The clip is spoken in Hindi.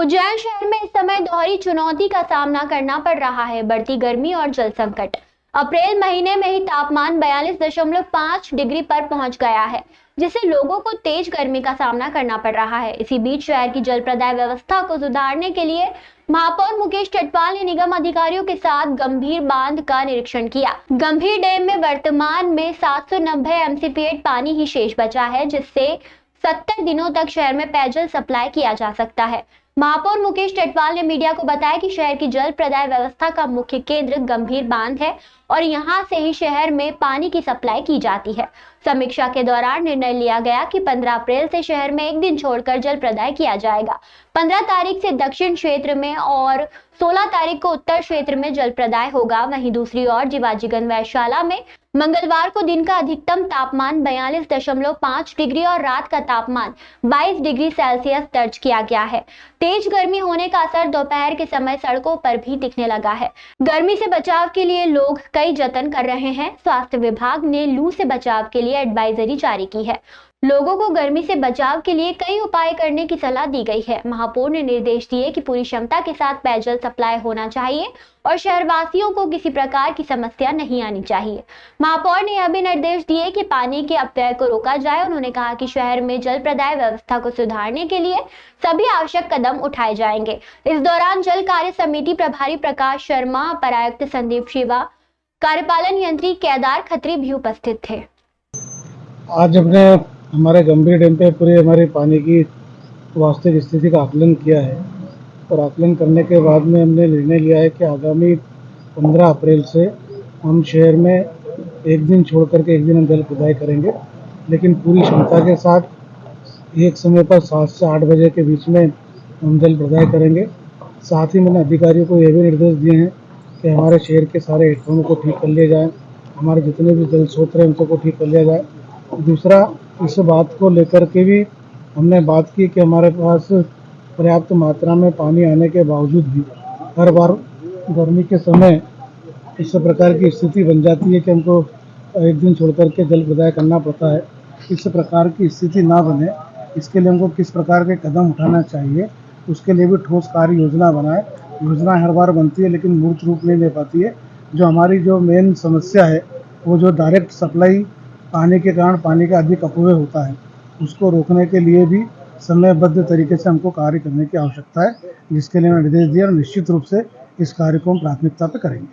उज्जैन शहर में इस समय दोहरी चुनौती का सामना करना पड़ रहा है। बढ़ती गर्मी और जल संकट। अप्रैल महीने में ही तापमान 42.5 डिग्री पर पहुंच गया है, जिससे लोगों को तेज गर्मी का सामना करना पड़ रहा है। इसी बीच शहर की जल प्रदाय व्यवस्था को सुधारने के लिए महापौर मुकेश चटवाल ने निगम अधिकारियों के साथ गंभीर बांध का निरीक्षण किया। गंभीर डैम में वर्तमान में 790 एमसीपीएट पानी ही शेष बचा है, जिससे 70 दिनों तक शहर में पेयजल सप्लाई किया जा सकता है। महापौर मुकेश चटवाल ने मीडिया को बताया कि शहर की जल प्रदाय व्यवस्था का मुख्य केंद्र गंभीर बांध है और यहां से ही शहर में पानी की सप्लाई की जाती है। समीक्षा के दौरान निर्णय लिया गया कि 15 अप्रैल से शहर में एक दिन छोड़कर जल प्रदाय किया जाएगा। 15 तारीख से दक्षिण क्षेत्र में और 16 तारीख को उत्तर क्षेत्र में जल प्रदाय होगा। वहीं दूसरी ओर जिवाजीगंज वैधशाला में मंगलवार को दिन का अधिकतम तापमान 42.5 डिग्री और रात का तापमान 22 डिग्री सेल्सियस दर्ज किया गया है। तेज गर्मी होने का असर दोपहर के समय सड़कों पर भी दिखने लगा है। गर्मी से बचाव के लिए लोग कई जतन कर रहे हैं। स्वास्थ्य विभाग ने लू से बचाव के लिए एडवाइजरी जारी की है। लोगों को गर्मी से बचाव के लिए कई उपाय करने की सलाह दी गई है। महापौर ने निर्देश दिए कि पूरी क्षमता के साथ पेयजल सप्लाई होना चाहिए और शहरवासियों को किसी प्रकार की समस्या नहीं आनी चाहिए। महापौर ने यह भी निर्देश दिए कि पानी के अपव्यय को रोका जाए। उन्होंने कहा कि शहर में जल प्रदाय व्यवस्था को सुधारने के लिए सभी आवश्यक कदम उठाए जाएंगे। इस दौरान जल कार्य समिति प्रभारी प्रकाश शर्मा, अपर आयुक्त संदीप शिवा, कार्यपालन यंत्री केदार खत्री भी उपस्थित थे। आज हमने हमारे गंभीर डैम पे पूरी हमारी पानी की वास्तविक स्थिति का आकलन किया है और आकलन करने के बाद में हमने निर्णय लिया है कि आगामी 15 अप्रैल से हम शहर में एक दिन छोड़ करके एक दिन हम जल प्रदाय करेंगे, लेकिन पूरी क्षमता के साथ एक समय पर 7 से 8 बजे के बीच में हम जल प्रदाय करेंगे। साथ ही मैंने अधिकारियों को यह भी निर्देश दिए हैं कि हमारे शहर के सारे हेडपम्प को ठीक कर लिया जाए, हमारे जितने भी जल स्रोत हैं उनको ठीक कर लिया जाए। दूसरा, इस बात को लेकर के भी हमने बात की कि हमारे पास पर्याप्त मात्रा में पानी आने के बावजूद भी हर बार गर्मी के समय इस प्रकार की स्थिति बन जाती है कि हमको एक दिन छोड़ कर के जल प्रदाय करना पड़ता है। इस प्रकार की स्थिति ना बने, इसके लिए हमको किस प्रकार के कदम उठाना चाहिए, उसके लिए भी ठोस कार्य योजना बनाए। योजना हर बार बनती है लेकिन मूर्त रूप नहीं ले पाती है। जो हमारी जो मेन समस्या है वो जो डायरेक्ट सप्लाई पानी के कारण पानी का अधिक अपव्यय होता है, उसको रोकने के लिए भी समयबद्ध तरीके से हमको कार्य करने की आवश्यकता है, जिसके लिए मैं निर्देश दिया और निश्चित रूप से इस कार्य को हम प्राथमिकता पे करेंगे।